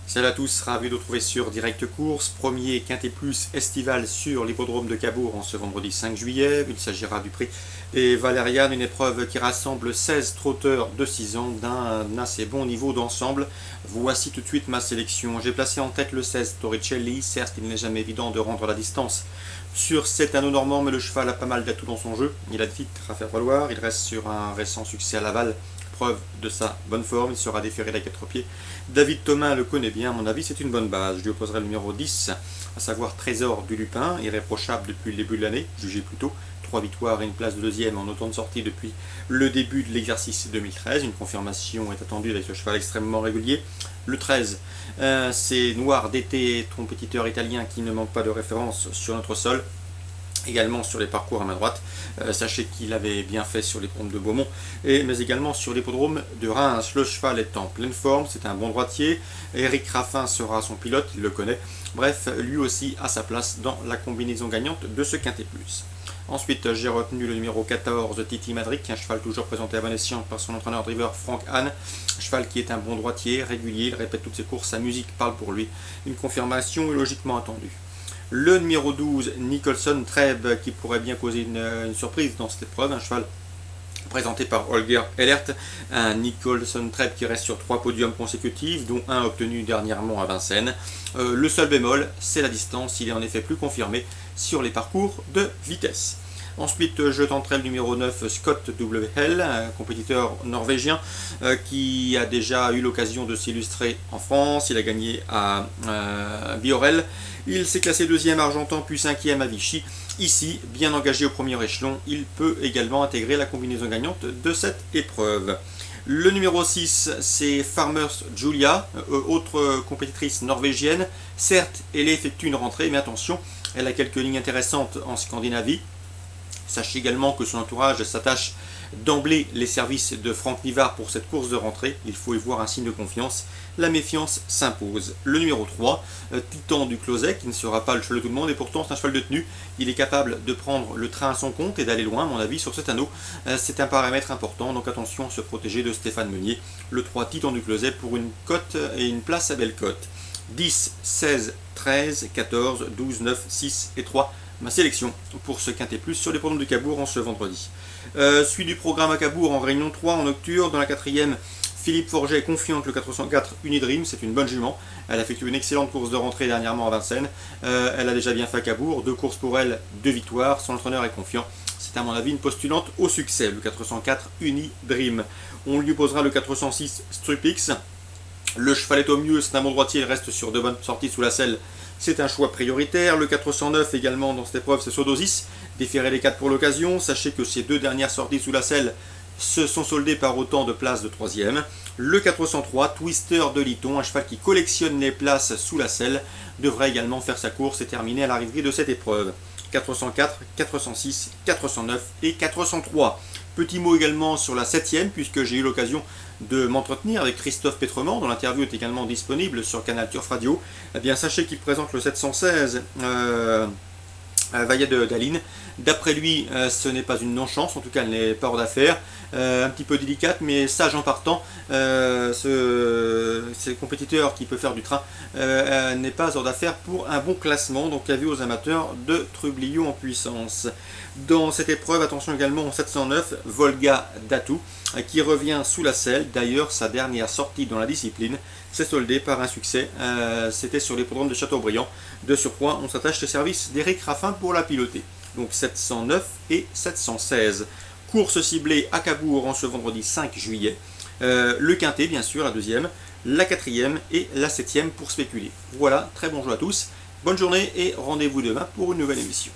Salut à tous, ravi de vous retrouver sur Direct Course, premier Quintet Plus estival sur l'hippodrome de Cabourg en ce vendredi 5 juillet. Il s'agira du prix des Valérianes, une épreuve qui rassemble 16 trotteurs de 6 ans d'un assez bon niveau d'ensemble. Voici tout de suite ma sélection. J'ai placé en tête le 16 Torricelli. Certes, il n'est jamais évident de rendre la distance sur cet anneau normand, mais le cheval a pas mal d'atouts dans son jeu. Il a des titres à faire valoir, il reste sur un récent succès à Laval, preuve de sa bonne forme. Il sera déféré des 4 pieds. David Thomas le connaît bien, à mon avis c'est une bonne base. Je lui opposerai le numéro 10, à savoir Trésor du Lupin, irréprochable depuis le début de l'année, jugé plutôt. 3 victoires et une place de deuxième en autant de sorties depuis le début de l'exercice 2013. Une confirmation est attendue avec ce cheval extrêmement régulier. Le 13, c'est Noir d'été, compétiteur italien qui ne manque pas de référence sur notre sol. Également sur les parcours à ma droite. Sachez qu'il avait bien fait sur l'hippodrome de Beaumont, mais également sur l'hippodrome de Reims. Le cheval est en pleine forme, c'est un bon droitier. Eric Raffin sera son pilote, il le connaît. Bref, lui aussi a sa place dans la combinaison gagnante de ce Quintet Plus. Ensuite, j'ai retenu le numéro 14, Titi Madric, un cheval toujours présenté à bon escient par son entraîneur driver Franck Hahn. Un cheval qui est un bon droitier, régulier, il répète toutes ses courses, sa musique parle pour lui. Une confirmation est logiquement attendue. Le numéro 12, Nicholson Treb, qui pourrait bien causer une surprise dans cette épreuve. Un cheval présenté par Holger Ellert. Un Nicholson Treb qui reste sur 3 podiums consécutifs, dont un obtenu dernièrement à Vincennes. Le seul bémol, c'est la distance. Il est en effet plus confirmé sur les parcours de vitesse. Ensuite, je tenterai le numéro 9, Scott W.L., un compétiteur norvégien qui a déjà eu l'occasion de s'illustrer en France. Il a gagné à Biorel. Il s'est classé 2e à Argentan, puis 5e à Vichy. Ici, bien engagé au premier échelon, il peut également intégrer la combinaison gagnante de cette épreuve. Le numéro 6, c'est Farmers Julia, autre compétitrice norvégienne. Certes, elle effectue une rentrée, mais attention, elle a quelques lignes intéressantes en Scandinavie. Sachez également que son entourage s'attache d'emblée les services de Franck Nivard pour cette course de rentrée. Il faut y voir un signe de confiance. La méfiance s'impose. Le numéro 3, Titan du Closet, qui ne sera pas le cheval de tout le monde, et pourtant c'est un cheval de tenue. Il est capable de prendre le train à son compte et d'aller loin, à mon avis, sur cet anneau. C'est un paramètre important, donc attention à se protéger de Stéphane Meunier. Le 3, Titan du Closet, pour une cote et une place à belle cote. 10, 16, 13, 14, 12, 9, 6 et 3. Ma sélection pour ce Quintet Plus sur les programmes de Cabourg en ce vendredi. Suite du programme à Cabourg en réunion 3 en nocturne. Dans la 4e, Philippe Forget est confiant que le 404 Unidream, c'est une bonne jument. Elle a effectué une excellente course de rentrée dernièrement à Vincennes. Elle a déjà bien fait à Cabourg, 2 courses pour elle, 2 victoires. Son entraîneur est confiant. C'est à mon avis une postulante au succès, le 404 Unidream. On lui posera le 406 Strupix. Le cheval est au mieux, c'est un bon droitier, il reste sur 2 bonnes sorties sous la selle. C'est un choix prioritaire. Le 409 également dans cette épreuve, c'est Sodosis, déféré les 4 pour l'occasion. Sachez que ces 2 dernières sorties sous la selle se sont soldées par autant de places de 3e. Le 403, Twister de Liton, un cheval qui collectionne les places sous la selle, devrait également faire sa course et terminer à l'arrivée de cette épreuve. 404, 406, 409 et 403. Petit mot également sur la 7e, puisque j'ai eu l'occasion de m'entretenir avec Christophe Pétremont, dont l'interview est également disponible sur Canal Turf Radio. Eh bien, sachez qu'il présente le 716 Vaillet d'Aline. D'après lui, ce n'est pas une non-chance, en tout cas elle n'est pas hors d'affaire. Un petit peu délicate, mais sage en partant. C'est le compétiteur qui peut faire du train, n'est pas hors d'affaire pour un bon classement. Donc avis aux amateurs de Trublion en puissance. Dans cette épreuve, attention également au 709, Volga Datou, qui revient sous la selle. D'ailleurs, sa dernière sortie dans la discipline s'est soldée par un succès. C'était sur l'hippodrome de Châteaubriand. De surcroît, on s'attache au service d'Éric Raffin pour la piloter. Donc 709 et 716. Course ciblée à Cabourg en ce vendredi 5 juillet. Le Quintet, bien sûr, la 2e, la 4e et la 7e pour spéculer. Voilà, très bon jeu à tous. Bonne journée et rendez-vous demain pour une nouvelle émission.